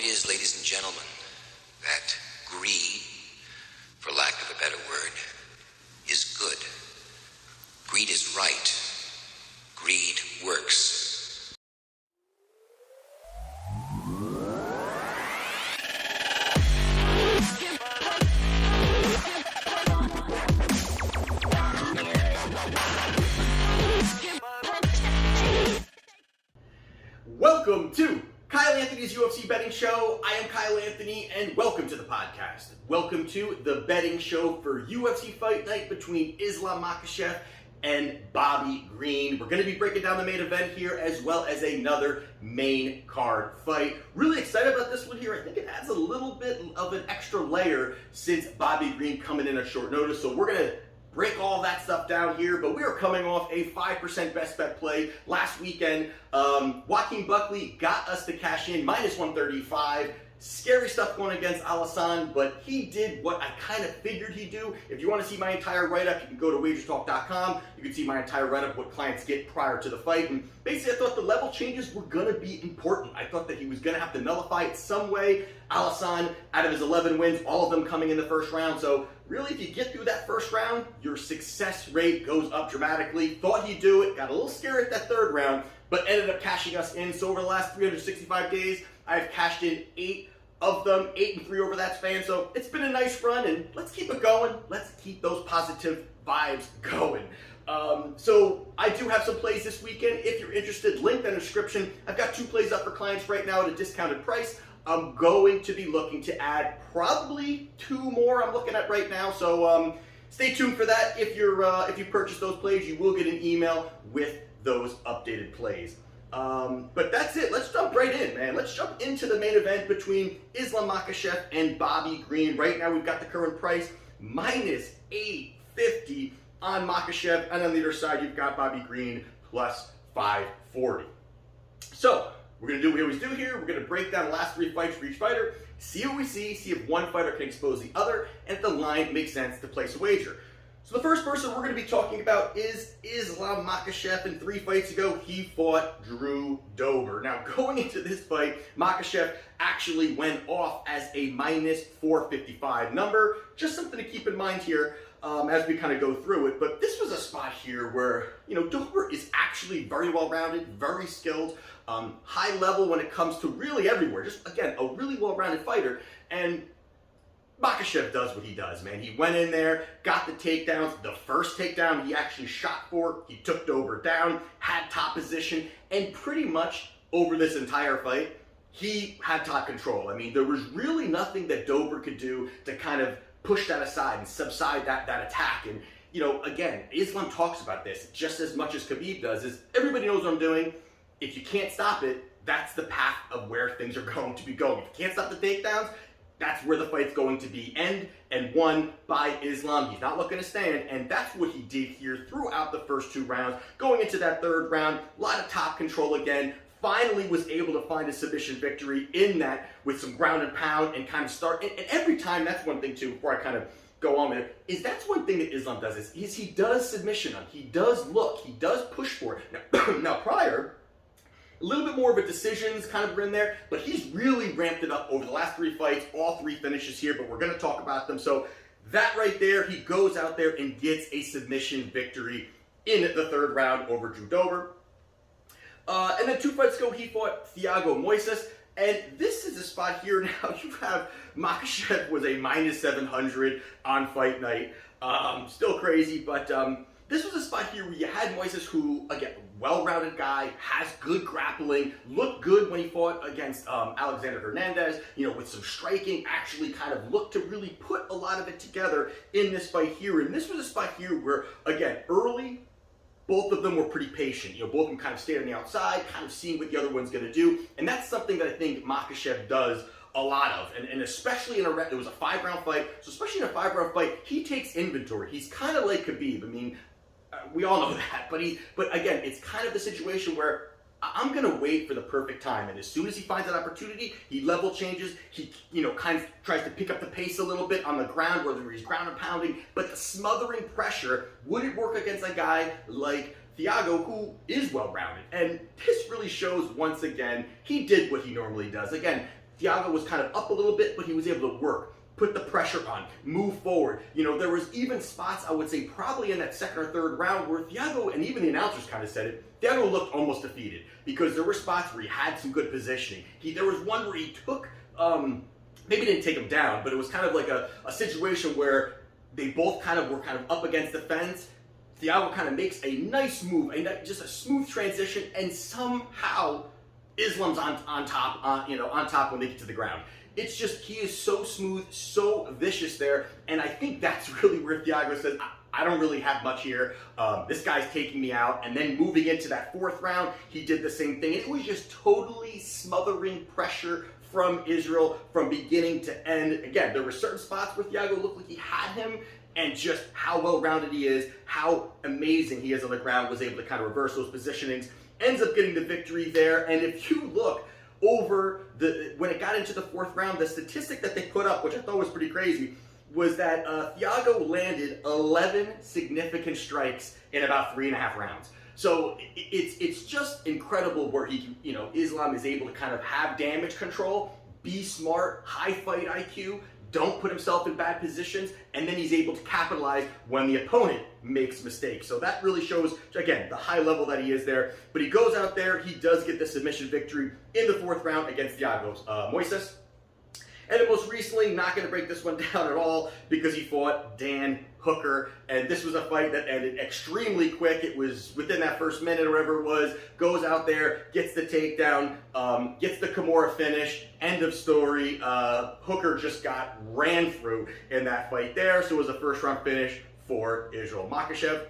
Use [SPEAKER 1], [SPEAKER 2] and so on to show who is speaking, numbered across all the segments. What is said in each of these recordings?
[SPEAKER 1] is, ladies and gentlemen, that greed, for lack of a better word, is good. Greed is right. Greed works.
[SPEAKER 2] Welcome to Kyle Anthony's UFC Betting Show. I am Kyle Anthony, and welcome to the podcast. Welcome to the betting show for UFC Fight Night between Islam Makhachev and Bobby Green. We're going to be breaking down the main event here, as well as another main card fight. Really excited about this one here. I think it adds a little bit of an extra layer since Bobby Green coming in at short notice. So we're going to break all that stuff down here, but we are coming off a 5% best bet play last weekend. Joaquin Buckley got us to cash in minus 135. Scary stuff going against Alvarez, but he did what I kind of figured he'd do. If you want to see my entire write-up, you can go to Wagertalk.com. You can see my entire write-up, what clients get prior to the fight. And basically, I thought the level changes were going to be important. I thought that he was going to have to nullify it some way. Alvarez, out of his 11 wins, all of them coming in the first round. So really, if you get through that first round, your success rate goes up dramatically. Thought he'd do it, got a little scared at that third round, but ended up cashing us in. So over the last 365 days, I've cashed in 8 of them, 8 and 3 over that span. So it's been a nice run, and let's keep it going. Let's keep those positive vibes going. So I do have some plays this weekend. If you're interested, link in the description. I've got 2 plays up for clients right now at a discounted price. I'm going to be looking to add probably 2 more I'm looking at right now. So stay tuned for that. If you purchase those plays, you will get an email with those updated plays. But that's it. Let's jump right in, man. Let's jump into the main event between Islam Makhachev and Bobby Green. Right now, we've got the current price minus 850 on Makhachev, and on the other side, you've got Bobby Green plus 540. So we're going to do what we always do here. We're going to break down the last 3 fights for each fighter, see what we see if one fighter can expose the other, and if the line makes sense to place a wager. So the first person we're going to be talking about is Islam Makhachev, and 3 fights ago, he fought Drew Dober. Now, going into this fight, Makhachev actually went off as a minus 455 number. Just something to keep in mind here as we kind of go through it. But this was a spot here where, Dober is actually very well-rounded, very skilled, high level when it comes to really everywhere. Just, again, a really well-rounded fighter. And Makhachev does what he does, man. He went in there, got the takedowns. The first takedown he actually shot for, he took Dober down, had top position, and pretty much over this entire fight, he had top control. I mean, there was really nothing that Dober could do to kind of push that aside and subside that attack. And, again, Islam talks about this just as much as Khabib does, is everybody knows what I'm doing. If you can't stop it, that's the path of where things are going to be going. If you can't stop the takedowns, that's where the fight's going to be end and won by Islam. He's not looking to stand, and that's what he did here throughout the first 2 rounds. Going into that third round, a lot of top control again. Finally was able to find a submission victory in that with some ground and pound and kind of start. And every time, that's one thing too, before I kind of go on with it, is that's one thing that Islam does, is he does submission on. He does look, he does push for it. Now prior, a little bit more of a decisions kind of in there, but he's really ramped it up over the last 3 fights, all 3 finishes here, but we're going to talk about them. So that right there, he goes out there and gets a submission victory in the third round over Drew Dober. And then 2 fights ago, he fought Thiago Moises, and this is a spot here now. You have Makhachev was a minus 700 on fight night. Still crazy, but this was a spot here where you had Moises, who, again, well-rounded guy, has good grappling, looked good when he fought against Alexander Hernandez, with some striking, actually kind of looked to really put a lot of it together in this fight here. And this was a spot here where, again, early, both of them were pretty patient. Both of them kind of stayed on the outside, kind of seeing what the other one's going to do. And that's something that I think Makhachev does a lot of, and especially it was a 5-round fight, so especially in a 5-round fight, he takes inventory. He's kind of like Khabib. I mean, we all know that, but again, it's kind of the situation where I'm going to wait for the perfect time, and as soon as he finds that opportunity, he level changes, he, kind of tries to pick up the pace a little bit on the ground, whether he's ground and pounding, but the smothering pressure wouldn't work against a guy like Thiago, who is well-rounded. And this really shows, once again, he did what he normally does. Again, Thiago was kind of up a little bit, but he was able to work, put the pressure on, move forward. You know, there was even spots, I would say, probably in that second or third round where Thiago, and even the announcers kind of said it, Thiago looked almost defeated because there were spots where he had some good positioning. There was one where he took, maybe didn't take him down, but it was kind of like a situation where they both were up against the fence. Thiago kind of makes a nice move, just a smooth transition, and somehow Islam's on top when they get to the ground. It's just, he is so smooth, so vicious there, and I think that's really where Thiago says, I don't really have much here. This guy's taking me out. And then moving into that fourth round, he did the same thing. It was just totally smothering pressure from Israel from beginning to end. Again, there were certain spots where Thiago looked like he had him, and just how well-rounded he is, how amazing he is on the ground, was able to kind of reverse those positionings, ends up getting the victory there. And if you look over when it got into the fourth round, the statistic that they put up, which I thought was pretty crazy, was that Thiago landed 11 significant strikes in about 3.5 rounds. So it's just incredible where Islam is able to kind of have damage control, be smart, high fight IQ, don't put himself in bad positions, and then he's able to capitalize when the opponent makes mistakes. So that really shows, again, the high level that he is there. But he goes out there, he does get the submission victory in the fourth round against Thiago Moises. And then most recently, not going to break this one down at all, because he fought Dan Hooker. And this was a fight that ended extremely quick. It was within that first minute or whatever it was. Goes out there, gets the takedown, gets the Kimura finish. End of story. Hooker just got ran through in that fight there. So it was a first round finish for Israel Makhachev.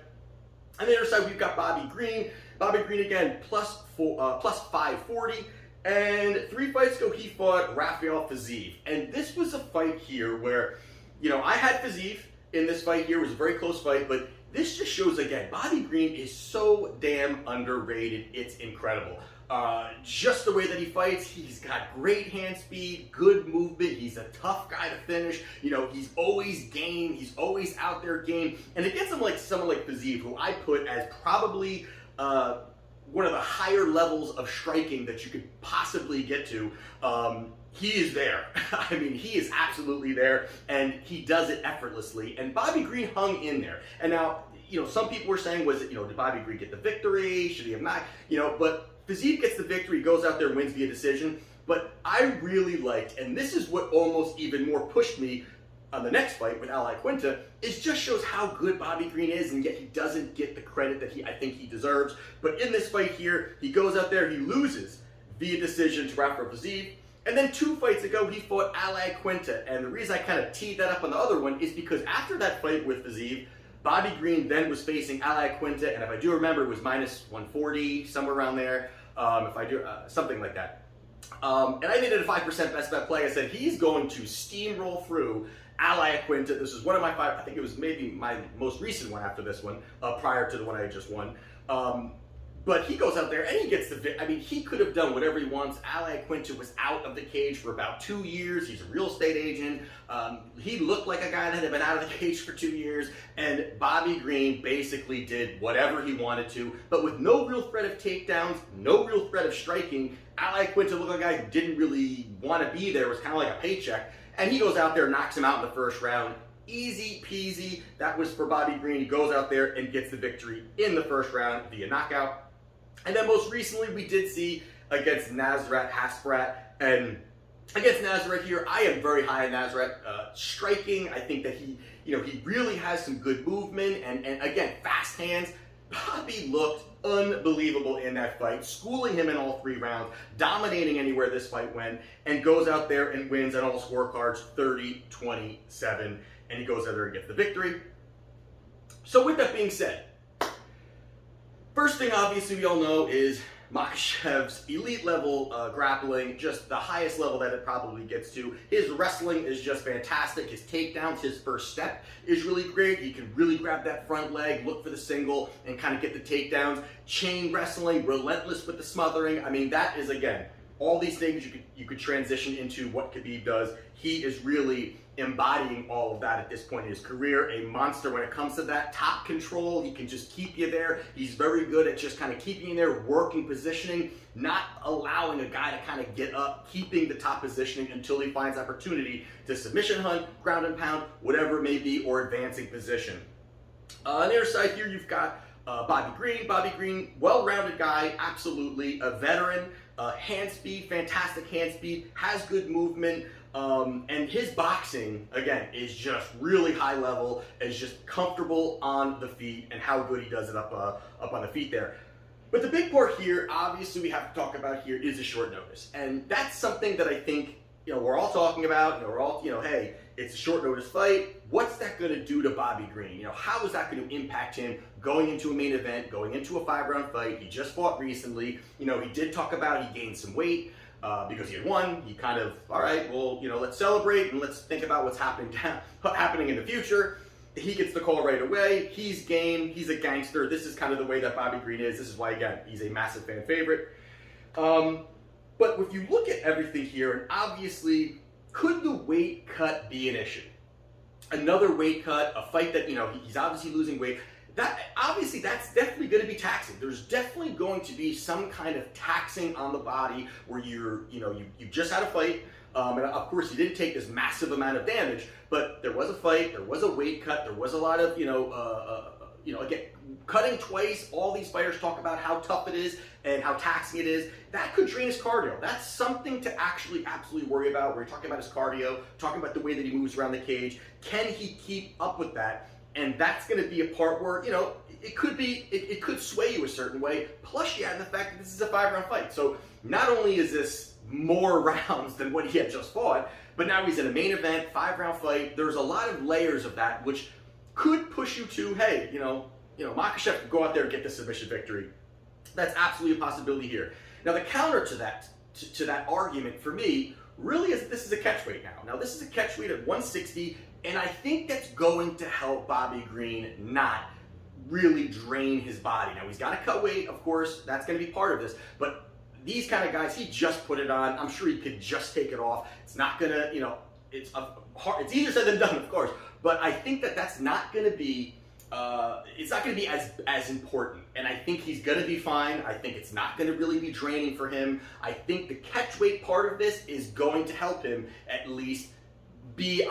[SPEAKER 2] On the other side, we've got Bobby Green. Bobby Green again, plus 540. And 3 fights ago, he fought Rafael Fiziev. And this was a fight here where, I had Fiziev in this fight here. It was a very close fight, but this just shows, again, Bobby Green is so damn underrated. It's incredible. Just the way that he fights, he's got great hand speed, good movement. He's a tough guy to finish. He's always game. He's always out there game. And against someone like Fiziev, who I put as probably one of the higher levels of striking that you could possibly get to, he is there. I mean, he is absolutely there, and he does it effortlessly. And Bobby Green hung in there. And now, some people were saying, did Bobby Green get the victory? Should he have not? But Fiziev gets the victory, goes out there, wins via decision. But I really liked, and this is what almost even more pushed me on the next fight with Al Iaquinta, it just shows how good Bobby Green is, and yet he doesn't get the credit that I think he deserves. But in this fight here, he goes out there, he loses via decision to Rafael Fiziev. And then 2 fights ago, he fought Al Iaquinta. And the reason I kind of teed that up on the other one is because after that fight with Fiziev, Bobby Green then was facing Al Iaquinta, and if I do remember, it was minus 140, somewhere around there, if I do, something like that. And I made it a 5% best bet play. I said he's going to steamroll through Al Iaquinta. This is one of my 5, I think it was maybe my most recent one after this one, prior to the one I just won. But he goes out there and he gets the, he could have done whatever he wants. Al Iaquinta was out of the cage for about 2 years. He's a real estate agent. He looked like a guy that had been out of the cage for 2 years. And Bobby Green basically did whatever he wanted to, but with no real threat of takedowns, no real threat of striking. Al Iaquinta looked like a guy who didn't really want to be there. It was kind of like a paycheck. And he goes out there, knocks him out in the first round. Easy peasy. That was for Bobby Green. He goes out there and gets the victory in the first round via knockout. And then most recently, we did see against Nasrat Haqparast. And against Nasrat here, I am very high on Nasrat. Striking, I think that he really has some good movement. And again, fast hands. Bobby looked unbelievable in that fight, schooling him in all 3 rounds, dominating anywhere this fight went, and goes out there and wins on all scorecards 30-27, and he goes out there and gets the victory. So with that being said, first thing obviously we all know is Makhachev's elite level grappling, just the highest level that it probably gets to. His wrestling is just fantastic. His takedowns, his first step is really great. He can really grab that front leg, look for the single, and kind of get the takedowns. Chain wrestling, relentless with the smothering. That is, again, All these things you could transition into what Khabib does. He is really embodying all of that at this point in his career. A monster when it comes to that top control. He can just keep you there. He's very good at just kind of keeping you there, working positioning, not allowing a guy to kind of get up, keeping the top positioning until he finds opportunity to submission hunt, ground and pound, whatever it may be, or advancing position. On the other side here, you've got Bobby Green. Bobby Green, well-rounded guy, absolutely. A veteran, hand speed, fantastic hand speed, has good movement, and his boxing, again, is just really high level, is just comfortable on the feet, and how good he does it up on the feet there. But the big part here, obviously, we have to talk about here is a short notice, and that's something that I think we're all talking about. We're all hey, it's a short notice fight. What's that going to do to Bobby Green? How is that going to impact him going into a main event, going into a 5-round fight? He just fought recently. He did talk about he gained some weight because he had won. He kind of, all right, well, let's celebrate and let's think about what's happening in the future. He gets the call right away. He's game. He's a gangster. This is kind of the way that Bobby Green is. This is why, again, he's a massive fan favorite. But if you look at everything here, and obviously, could the weight cut be an issue? Another weight cut, a fight that, he's obviously losing weight. That's definitely going to be taxing. There's definitely going to be some kind of taxing on the body where you just had a fight. And of course, you didn't take this massive amount of damage, but there was a fight, there was a weight cut, there was a lot of, again, cutting twice. All these fighters talk about how tough it is and how taxing it is. That could drain his cardio. That's something to actually absolutely worry about. We're talking about his cardio, talking about the way that he moves around the cage. Can he keep up with that? And that's going to be a part where, it could sway you a certain way. Plus, you add the fact that this is a 5-round fight. So not only is this more rounds than what he had just fought, but now he's in a main event, 5-round fight. There's a lot of layers of that, which could push you to, hey, Makhachev could go out there and get the submission victory. That's absolutely a possibility here. Now, the counter to that argument for me really is this is a catchweight now. Now, this is a catchweight at 160, and I think that's going to help Bobby Green not really drain his body. Now, he's got to cut weight, of course. That's going to be part of this, but these kind of guys, he just put it on. I'm sure he could just take it off. It's not going to, it's easier said than done, of course, but I think that's not going to be, it's not going to be as important, and I think he's going to be fine. I think it's not going to really be draining for him. I think the catch weight part of this is going to help him at least be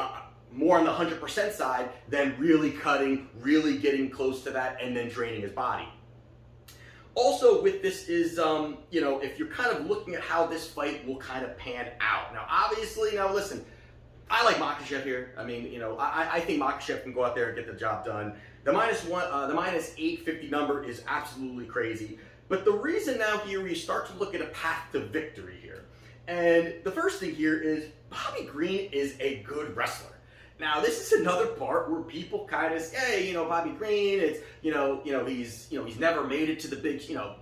[SPEAKER 2] more on the 100% side than really cutting, really getting close to that, and then draining his body. Also with this is, if you're kind of looking at how this fight will kind of pan out. Now, obviously, listen, I like Makhachev here. I mean, I think Makhachev can go out there and get the job done. The minus 850 number is absolutely crazy. But the reason now here we start to look at a path to victory here. And the first thing here is Bobby Green is a good wrestler. Now, this is another part where people kind of say, hey, Bobby Green, it's, he's never made it to the big,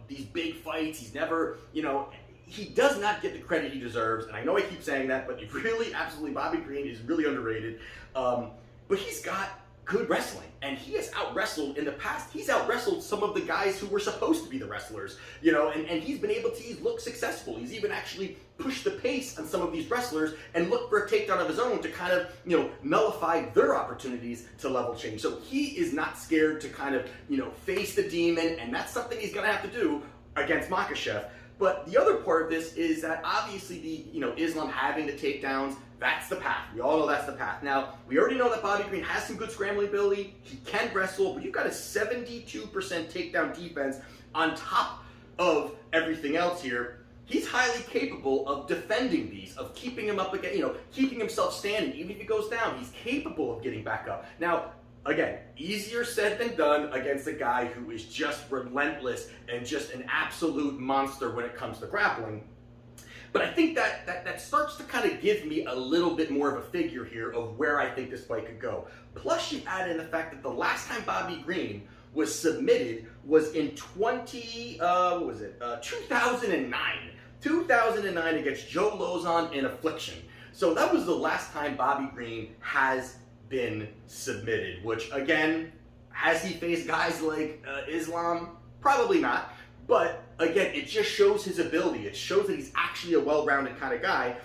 [SPEAKER 2] these big fights. He's never, he does not get the credit he deserves. And I know I keep saying that, but really, absolutely, Bobby Green is really underrated. But he's got good wrestling, and he has out-wrestled in the past. He's out-wrestled some of the guys who were supposed to be the wrestlers, and he's been able to look successful. He's even actually pushed the pace on some of these wrestlers and looked for a takedown of his own to kind of, nullify their opportunities to level change. So he is not scared to kind of, face the demon, and that's something he's going to have to do against Makhachev. But the other part of this is that obviously the, Islam having the takedowns, that's the path. We all know that's the path. Now, we already know that Bobby Green has some good scrambling ability. He can wrestle, but you've got a 72% takedown defense on top of everything else here. He's highly capable of defending these, of keeping him up again, keeping himself standing. Even if he goes down, he's capable of getting back up. Now, again, easier said than done against a guy who is just relentless and just an absolute monster when it comes to grappling. But I think that starts to kind of give me a little bit more of a figure here of where I think this fight could go. Plus, you add in the fact that the last time Bobby Green was submitted was in 2009. 2009 against Joe Lozon in Affliction. So that was the last time Bobby Green has been submitted, which again, has he faced guys like Islam? Probably not, but again, it just shows his ability. It shows that he's actually a well-rounded kind of guy.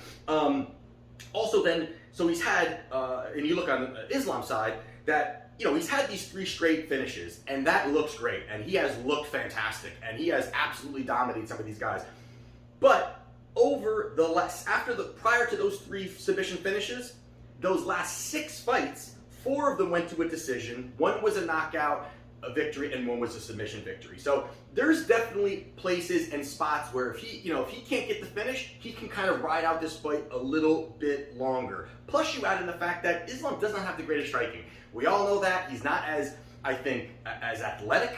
[SPEAKER 2] Also then, so he's had, and you look on Islam's side, that, you know, he's had these 3 straight finishes, and that looks great, and he has looked fantastic, and he has absolutely dominated some of these guys. But over the prior to those 3 submission finishes, those last 6 fights, 4 of them went to a decision. 1 was a knockout, a victory, and 1 was a submission victory. So there's definitely places and spots where if he can't get the finish, he can kind of ride out this fight a little bit longer. Plus, you add in the fact that Islam does not have the greatest striking. We all know that. He's not as, I think, as athletic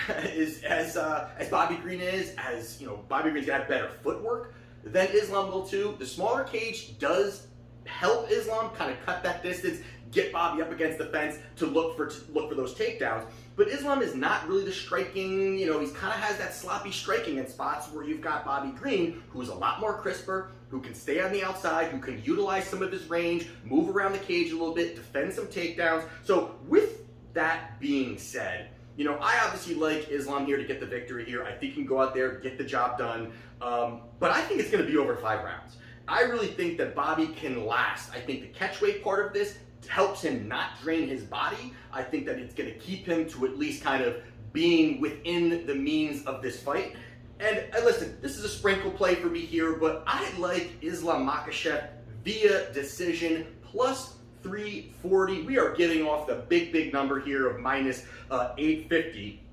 [SPEAKER 2] as Bobby Green is. As, you know, Bobby Green's got better footwork than Islam will too. The smaller cage does help Islam kind of cut that distance, get Bobby up against the fence to look for those takedowns. But Islam is not really the striking, you know, he kind of has that sloppy striking in spots where you've got Bobby Green, who's a lot more crisper, who can stay on the outside, who can utilize some of his range, move around the cage a little bit, defend some takedowns. So with that being said, you know, I obviously like Islam here to get the victory here. I think he can go out there, get the job done. But I think it's going to be over 5 rounds. I really think that Bobby can last. I think the catchweight part of this helps him not drain his body. I think that it's going to keep him to at least kind of being within the means of this fight. And listen, this is a sprinkle play for me here, but I like Islam Makhachev via decision plus 340. We are getting off the big number here of minus 850.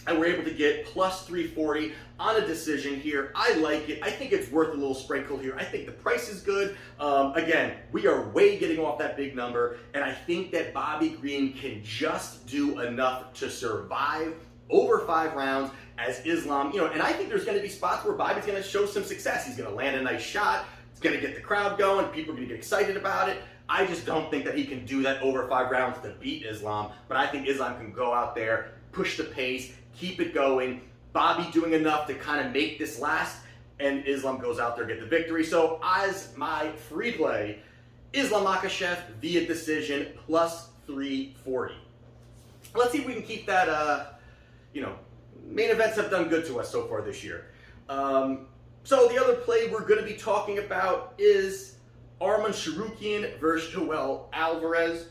[SPEAKER 2] And we're able to get plus 340 on a decision here. I like it. I think it's worth a little sprinkle here. I think the price is good. Again, we are way getting off that big number, and I think that Bobby Green can just do enough to survive over 5 rounds as Islam, you know, and I think there's going to be spots where Bobby's going to show some success. He's going to land a nice shot. It's going to get the crowd going. People are going to get excited about it. I just don't think that he can do that over 5 rounds to beat Islam, but I think Islam can go out there, push the pace, keep it going. Bobby doing enough to kind of make this last, and Islam goes out there, get the victory. So as my free play, Islam Makhachev via decision plus 340. Let's see if we can keep that, you know, main events have done good to us so far this year. So the other play we're going to be talking about is Armand Sherukkian versus Joel Alvarez.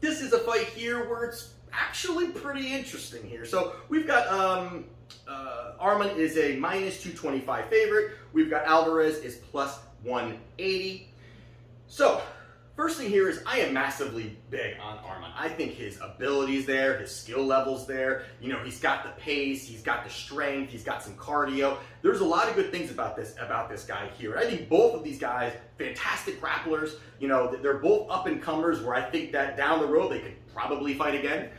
[SPEAKER 2] This is a fight here where it's actually pretty interesting here. So we've got Armand is a minus 225 favorite. We've got Alvarez is plus 180. So first thing here is I am massively big on Armand. I think his ability's there, his skill level's there. You know, he's got the pace, he's got the strength, he's got some cardio. There's a lot of good things about this guy here. And I think both of these guys, fantastic grapplers. You know, they're both up-and-comers where I think that down the road they could probably fight again.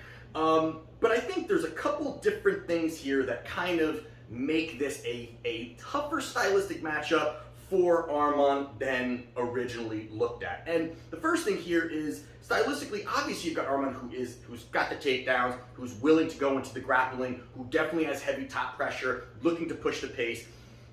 [SPEAKER 2] But I think there's a couple different things here that kind of make this a tougher stylistic matchup for Armand than originally looked at. And the first thing here is stylistically, obviously you've got Armand who's got the takedowns, who's willing to go into the grappling, who definitely has heavy top pressure, looking to push the pace.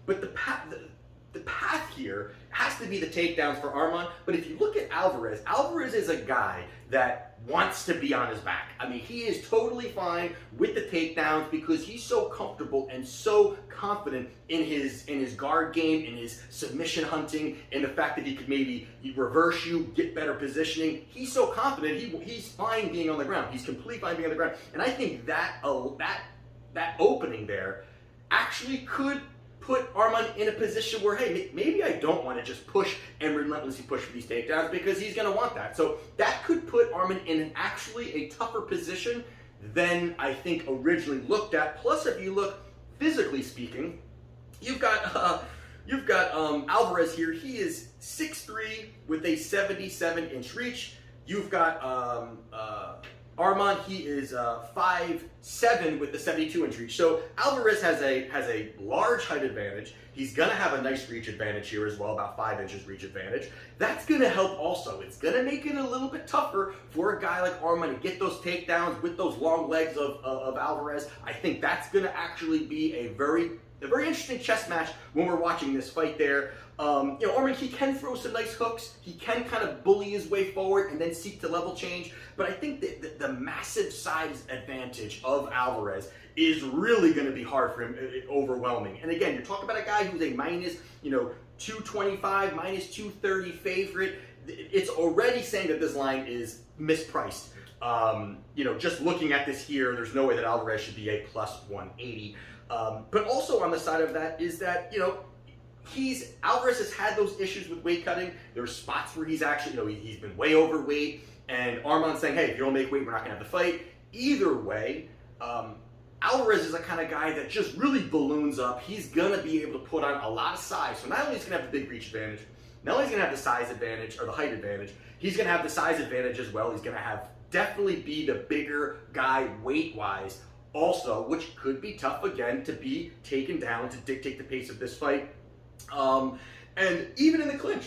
[SPEAKER 2] But the path here has to be the takedowns for Armand. But if you look at Alvarez, Alvarez is a guy that wants to be on his back. I mean, he is totally fine with the takedowns because he's so comfortable and so confident in his guard game, in his submission hunting, in the fact that he could maybe reverse you, get better positioning. He's so confident, he's fine being on the ground. He's completely fine being on the ground. And I think that opening there actually could put Armand in a position where, hey, maybe I don't want to just push and relentlessly push for these takedowns because he's going to want that. So that could put Armand in actually a tougher position than I think originally looked at. Plus, if you look physically speaking, you've got Alvarez here. He is 6'3" with a 77-inch reach. You've got Armand, he is 5'7" with the 72-inch reach. So Alvarez has a large height advantage. He's going to have a nice reach advantage here as well, about 5 inches reach advantage. That's going to help also. It's going to make it a little bit tougher for a guy like Armand to get those takedowns with those long legs of Alvarez. I think that's going to actually be a very interesting chess match when we're watching this fight there. Armand, he can throw some nice hooks. He can kind of bully his way forward and then seek to level change. But I think that the massive size advantage of Alvarez is really going to be hard for him, overwhelming. And again, you're talking about a guy who's a minus, 225, minus 230 favorite. It's already saying that this line is mispriced. Just looking at this here, there's no way that Alvarez should be a plus 180. But also on the side of that is that, Alvarez has had those issues with weight cutting. There's spots where he's actually, he's been way overweight, and Armand saying, hey, if you don't make weight, we're not going to have the fight. Either way, Alvarez is the kind of guy that just really balloons up. He's going to be able to put on a lot of size. So not only is he going to have the big reach advantage, not only is he going to have the size advantage or the height advantage, he's going to have the size advantage as well. He's going to have definitely be the bigger guy weight-wise also, which could be tough again to be taken down to dictate the pace of this fight. And even in the clinch,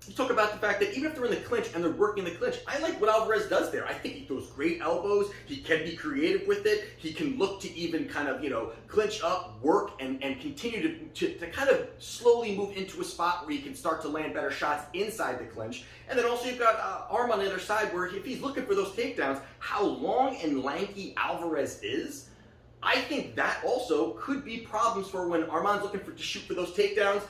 [SPEAKER 2] you talk about the fact that even if they're in the clinch and they're working in the clinch, I like what Alvarez does there. I think he throws great elbows. He can be creative with it. He can look to even kind of, clinch up, work, and continue to kind of slowly move into a spot where he can start to land better shots inside the clinch. And then also you've got Arm on the other side where if he's looking for those takedowns, how long and lanky Alvarez is, I think that also could be problems for when Armand's looking to shoot for those takedowns.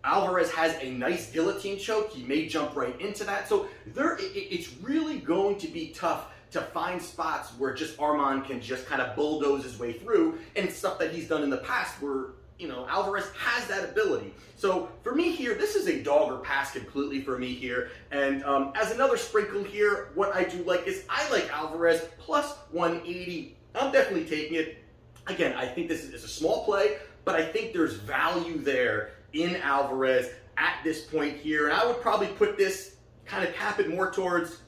[SPEAKER 2] Alvarez has a nice guillotine choke. He may jump right into that. So it's really going to be tough to find spots where just Armand can just kind of bulldoze his way through. And it's stuff that he's done in the past where, Alvarez has that ability. So for me here, this is a dog or pass completely for me here. And as another sprinkle here, what I do like is I like Alvarez plus 180. I'm definitely taking it. Again, I think this is a small play, but I think there's value there in Alvarez at this point here. And I would probably put this, kind of cap it more towards,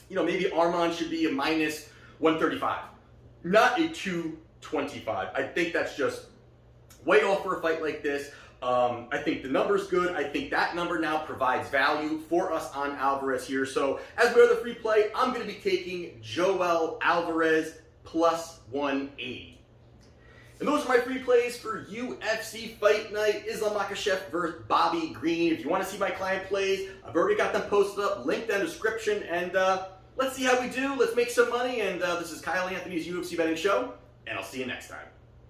[SPEAKER 2] maybe Armand should be a minus 135, not a 225. I think that's just way off for a fight like this. I think the number's good. I think that number now provides value for us on Alvarez here. So as we are the free play, I'm going to be taking Joel Alvarez plus 180. And those are my free plays for UFC Fight Night. Islam Makhachev versus Bobby Green. If you want to see my client plays, I've already got them posted up, linked in the description. And let's see how we do. Let's make some money. And this is Kyle Anthony's UFC Betting Show. And I'll see you next time.